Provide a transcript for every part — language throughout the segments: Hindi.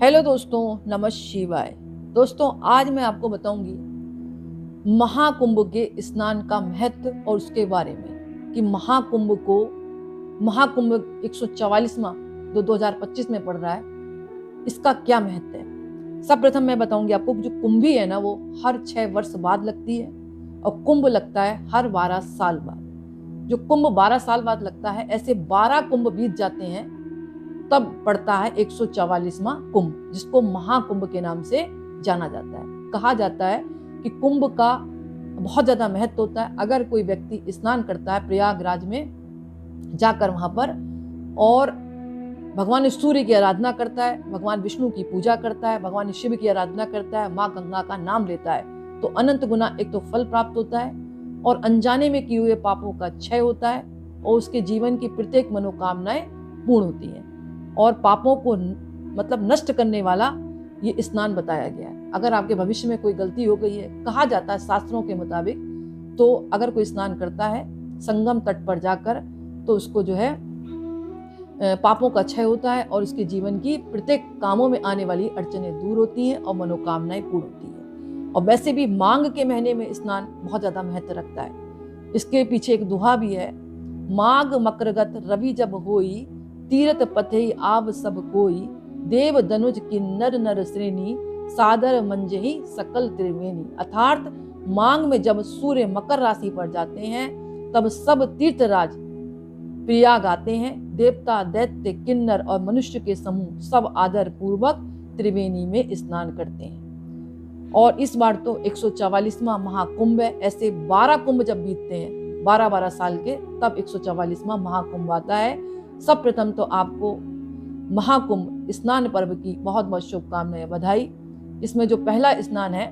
हेलो दोस्तों, नमः शिवाय। दोस्तों, आज मैं आपको बताऊंगी महाकुंभ के स्नान का महत्व और उसके बारे में कि महाकुंभ 144वां जो 2025 में पड़ रहा है, इसका क्या महत्व है। सब प्रथम मैं बताऊंगी आपको कि जो कुंभी है ना, वो हर 6 वर्ष बाद लगती है और कुंभ लगता है हर 12 साल बाद। जो कुंभ 12 साल बाद लगता है, ऐसे 12 कुंभ बीत जाते हैं, तब पड़ता है 144वां कुंभ, जिसको महाकुंभ के नाम से जाना जाता है। कहा जाता है कि कुंभ का बहुत ज्यादा महत्व होता है। अगर कोई व्यक्ति स्नान करता है प्रयागराज में जाकर वहां पर, और भगवान सूर्य की आराधना करता है, भगवान विष्णु की पूजा करता है, भगवान शिव की आराधना करता है, माँ गंगा का नाम लेता है, तो अनंत गुना एक तो फल प्राप्त होता है और अनजाने में किए हुए पापों का क्षय होता है और उसके जीवन की प्रत्येक मनोकामनाएं पूर्ण होती हैं। और पापों को मतलब नष्ट करने वाला ये स्नान बताया गया है। अगर आपके भविष्य में कोई गलती हो गई है, कहा जाता है शास्त्रों के मुताबिक, तो अगर कोई स्नान करता है संगम तट पर जाकर, तो उसको जो है पापों का क्षय होता है और उसके जीवन की प्रत्येक कामों में आने वाली अड़चनें दूर होती हैं और मनोकामनाएं पूर्ण होती हैं। और वैसे भी मांग के महीने में स्नान बहुत ज्यादा महत्व रखता है। इसके पीछे एक दोहा भी है, माघ मकरगत रवि जब होई, तीरथ पथे आव सब कोई, देव दनुज किन्नर नर श्रेणी, सादर मंजही सकल त्रिवेणी। अर्थात मांग में जब सूर्य मकर राशि पर जाते हैं, तब सब तीर्थराज प्रयाग आते हैं। देवता, दैत्य, किन्नर और मनुष्य के समूह सब आदर पूर्वक त्रिवेणी में स्नान करते हैं। और इस बार तो 144वां महाकुंभ है। ऐसे 12 कुंभ जब बीतते हैं 12-12 साल के, तब 144वां महाकुंभ आता है। सब प्रथम तो आपको महाकुंभ स्नान पर्व की बहुत बहुत शुभकामनाएं, बधाई। इसमें जो पहला स्नान है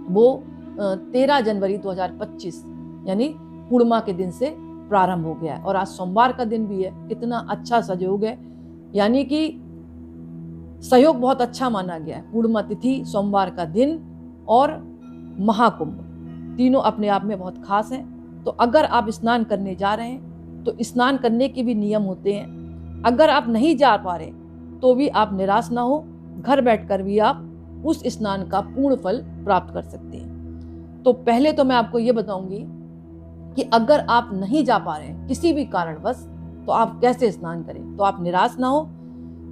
वो 13 जनवरी 2025 यानी पूर्णिमा के दिन से प्रारंभ हो गया है और आज सोमवार का दिन भी है। कितना अच्छा संयोग है, यानी कि सहयोग बहुत अच्छा माना गया है। पूर्णिमा तिथि, सोमवार का दिन और महाकुंभ तीनों अपने आप में बहुत खास हैं। तो अगर आप स्नान करने जा रहे हैं तो स्नान करने के भी नियम होते हैं। अगर आप नहीं जा पा रहे तो भी आप निराश ना हो, घर बैठकर भी आप उस स्नान का पूर्ण फल प्राप्त कर सकते हैं। तो पहले तो मैं आपको ये बताऊंगी कि अगर आप नहीं जा पा रहे हैं किसी भी कारणवश, तो आप कैसे स्नान करें। तो आप निराश ना हो,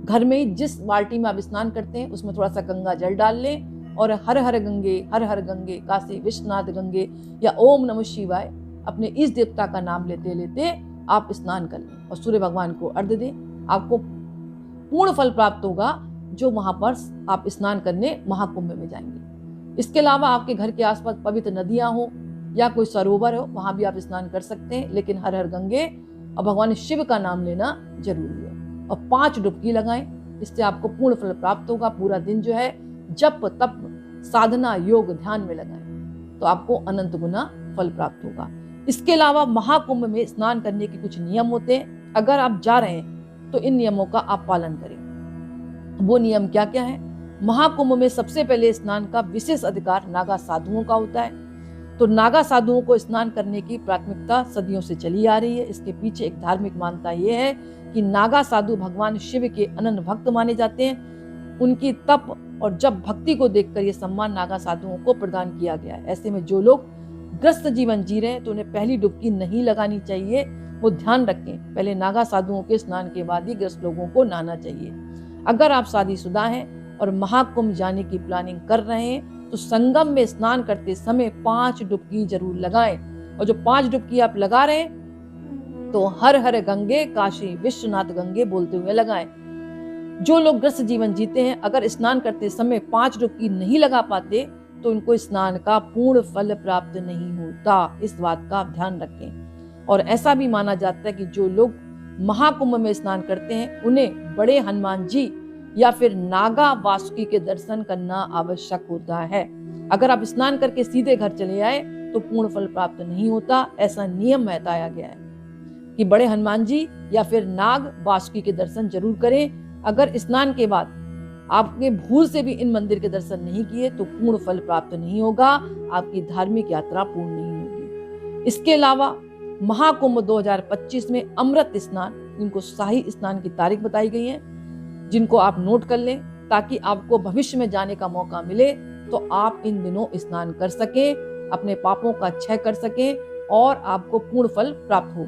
घर में ही जिस बाल्टी में आप स्नान करते हैं उसमें थोड़ा सा गंगा जल डाल लें और हर हर गंगे काशी विश्वनाथ गंगे या ओम नमः शिवाय अपने इस देवता का नाम लेते लेते आप स्नान कर लें और सूर्य भगवान को अर्घ्य दें। आपको पूर्ण फल प्राप्त होगा जो वहां पर आप स्नान करने महाकुंभ में जाएंगे। इसके अलावा आपके घर के आसपास पवित्र नदियां हो या कोई सरोवर हो, वहां भी आप स्नान कर सकते हैं, लेकिन हर हर गंगे और भगवान शिव का नाम लेना जरूरी है। और 5 डुबकी लगाएं, इससे आपको पूर्ण फल प्राप्त होगा। पूरा दिन जो है जप तप साधना योग ध्यान में लगाएं तो आपको अनंत गुना फल प्राप्त होगा। इसके अलावा महाकुंभ में स्नान करने के कुछ नियम होते हैं। अगर आप जा रहे हैं तो इन नियमों का आप पालन करें। वो नियम क्या क्या है? महाकुंभ में सबसे पहले स्नान का विशेष अधिकार नागा साधुओं का होता है। तो नागा साधुओं को स्नान करने की प्राथमिकता सदियों से चली आ रही है। इसके पीछे एक धार्मिक मान्यता यह है कि नागा साधु भगवान शिव के अनन्य भक्त माने जाते हैं। उनकी तप और जब भक्ति को देखकर यह सम्मान नागा साधुओं को प्रदान किया गया है। ऐसे में जो लोग ग्रस्त जीवन जी रहे हैं तो उन्हें पहली डुबकी नहीं लगानी चाहिए। वो ध्यान रखें, पहले नागा साधुओं के स्नान के बाद ही ग्रस्त लोगों को नहाना चाहिए। अगर आप शादीशुदा हैं और महाकुंभ जाने की प्लानिंग कर रहे हैं तो संगम में स्नान करते समय 5 डुबकी जरूर लगाएं। और जो 5 डुबकी आप लगा रहे हैं तो हर हर गंगे काशी विश्वनाथ गंगे बोलते हुए लगाएं। जो लोग ग्रस्त जीवन जीते हैं, अगर स्नान करते समय 5 डुबकी नहीं लगा पाते तो उनको स्नान का पूर्ण फल प्राप्त नहीं होता। इस बात का आप ध्यान रखें। और ऐसा भी माना जाता है कि जो लोग महाकुंभ में स्नान करते हैं उन्हें बड़े हनुमान जी या फिर नागा वासुकी के दर्शन करना आवश्यक होता है। अगर आप स्नान करके सीधे घर चले आए तो पूर्ण फल प्राप्त नहीं होता। ऐसा नियम बताया गया है कि बड़े हनुमान जी या फिर नाग वासुकी के दर्शन जरूर करें। अगर स्नान के बाद आपने भूल से भी इन मंदिर के दर्शन नहीं किए तो पूर्ण फल प्राप्त नहीं होगा, आपकी धार्मिक यात्रा पूर्ण नहीं होगी। इसके अलावा महाकुंभ 2025 में अमृत स्नान, इनको शाही स्नान की तारीख बताई गई है, जिनको आप नोट कर लें। ताकि आपको भविष्य में जाने का मौका मिले तो आप इन दिनों स्नान कर सकें, अपने पापों का क्षय कर सकें और आपको पूर्ण फल प्राप्त हो।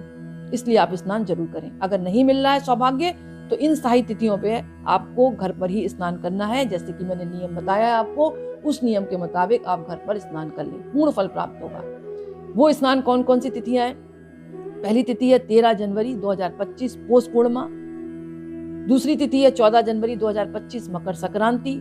इसलिए आप स्नान जरूर करें। अगर नहीं मिल रहा है सौभाग्य तो इन सही तिथियों पे आपको घर पर ही स्नान करना है। जैसे कि मैंने नियम बताया है आपको, उस नियम के मुताबिक आप घर पर स्नान कर लें, पूर्ण फल प्राप्त होगा। वो स्नान कौन कौन सी तिथियां हैं? पहली तिथि है 13 जनवरी 2025 पौष पूर्णिमा। दूसरी तिथि है 14 जनवरी 2025 मकर संक्रांति।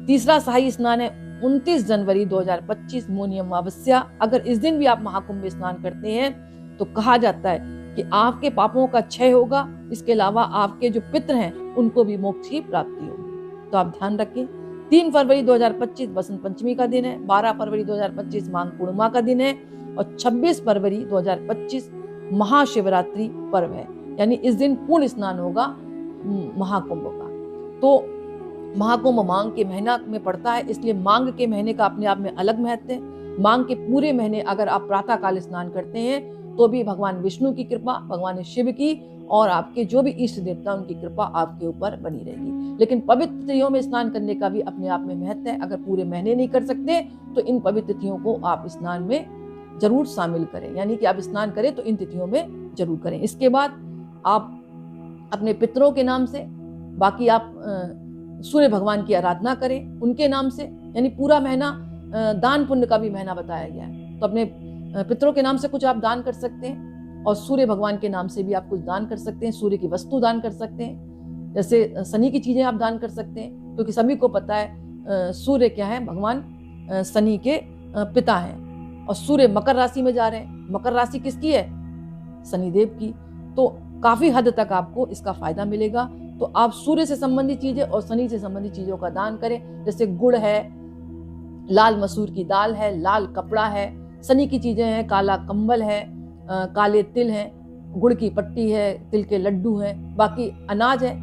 तीसरा शाही स्नान है 29 जनवरी 2025 मौनी अमावस्या। अगर इस दिन भी आप महाकुंभ में स्नान करते हैं तो कहा जाता है कि आपके पापों का क्षय होगा। इसके अलावा आपके जो पितृ हैं उनको भी मोक्ष की प्राप्ति होगी। तो आप ध्यान रखें। 3 फरवरी 2025 बसंत पंचमी का दिन है। 12 फरवरी 2025 माघ पूर्णिमा का दिन है और 26 फरवरी 2025 महाशिवरात्रि पर्व है। यानी इस दिन पूर्ण स्नान होगा महाकुंभ का। तो महाकुंभ माघ के महीना में पड़ता है, इसलिए माघ के महीने का अपने आप में अलग महत्व है। माघ के पूरे महीने अगर आप प्रातः काल स्नान करते हैं तो भी भगवान विष्णु की कृपा, भगवान शिव की और आपके जो भी इष्ट देवता उनकी कृपा आपके ऊपर बनी रहेगी। लेकिन पवित्र तिथियों में स्नान करने का भी अपने आप में महत्व है। अगर पूरे महीने नहीं कर सकते तो इन पवित्र तिथियों को आप स्नान में जरूर शामिल करें, यानी कि आप स्नान करें तो इन तिथियों में जरूर करें। इसके बाद आप अपने पितरों के नाम से, बाकी आप सूर्य भगवान की आराधना करें उनके नाम से। यानी पूरा महीना दान पुण्य का भी महीना बताया गया है। तो अपने पितरों के नाम से कुछ आप दान कर सकते हैं और सूर्य भगवान के नाम से भी आप कुछ दान कर सकते हैं। सूर्य की वस्तु दान कर सकते हैं, जैसे शनि की चीजें आप दान कर सकते हैं, क्योंकि सभी को पता है सूर्य क्या है, भगवान शनि के पिता हैं। और सूर्य मकर राशि में जा रहे हैं। मकर राशि किसकी है? शनिदेव की। तो काफी हद तक आपको इसका फायदा मिलेगा। तो आप सूर्य से संबंधित चीजें और शनि से संबंधित चीजों का दान करें। जैसे गुड़ है, लाल मसूर की दाल है, लाल कपड़ा है। शनि की चीजें हैं, काला कंबल है, काले तिल हैं, गुड़ की पट्टी है, तिल के लड्डू हैं, बाकी अनाज है।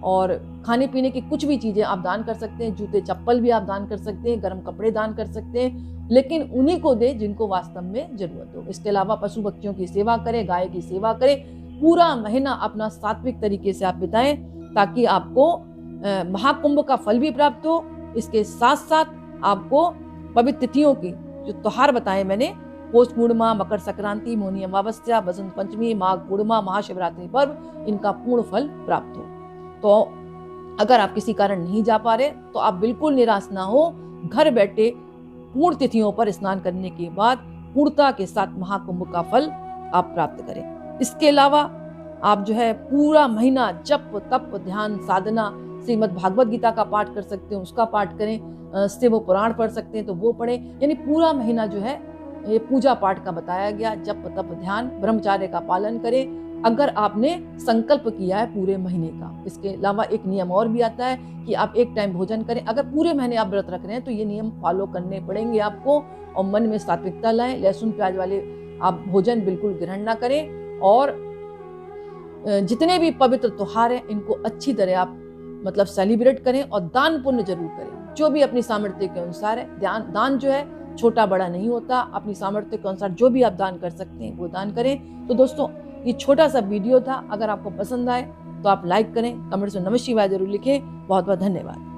और खाने पीने की कुछ भी चीजें आप दान कर सकते हैं। जूते चप्पल भी आप दान कर सकते हैं, गर्म कपड़े दान कर सकते हैं, लेकिन उन्हीं को दे जिनको वास्तव में जरूरत हो। इसके अलावा पशु पक्षियों की सेवा करें, गाय की सेवा करें। पूरा महीना अपना सात्विक तरीके से आप बिताएं ताकि आपको महाकुंभ का फल भी प्राप्त हो। इसके साथ साथ आपको पवित्र तिथियों की जो त्योहार बताए मैंने, पौष पूर्णिमा, मकर संक्रांति, मौनी अमावस्या, बसंत पंचमी, माघ पूर्णिमा, महाशिवरात्रि पर्व, इनका पूर्ण फल प्राप्त हो। तो अगर आप किसी कारण नहीं जा पा रहे तो आप बिल्कुल निराश ना हो। घर बैठे पूर्ण तिथियों पर स्नान करने के बाद पूर्णता के साथ महाकुंभ का फल आप प्राप्त करें। इसके अलावा आप जो है पूरा महीना जप तप ध्यान साधना, श्रीमद् भागवत गीता का पाठ कर सकते हैं, उसका पाठ करें। शिव पुराण पढ़ सकते हैं तो वो पढ़ें। यानी पूरा महीना जो है ये पूजा पाठ का बताया गया। जप तप ध्यान ब्रह्मचार्य का पालन करें अगर आपने संकल्प किया है पूरे महीने का। इसके अलावा एक नियम और भी आता है कि आप एक टाइम भोजन करें। अगर पूरे महीने आप व्रत रख रहे हैं तो ये नियम फॉलो करने पड़ेंगे आपको। और मन में सात्विकता लाएं। लहसुन प्याज वाले आप भोजन बिल्कुल ग्रहण ना करें। और जितने भी पवित्र त्योहार हैं इनको अच्छी तरह आप मतलब सेलिब्रेट करें और दान पुण्य जरूर करें जो भी अपनी सामर्थ्य के अनुसार है। दान जो है छोटा बड़ा नहीं होता, अपनी सामर्थ्य के अनुसार जो भी आप दान कर सकते हैं वो दान करें। तो दोस्तों ये छोटा सा वीडियो था, अगर आपको पसंद आए तो आप लाइक करें, कमेंट्स में नमः शिवाय जरूर लिखें। बहुत बहुत धन्यवाद।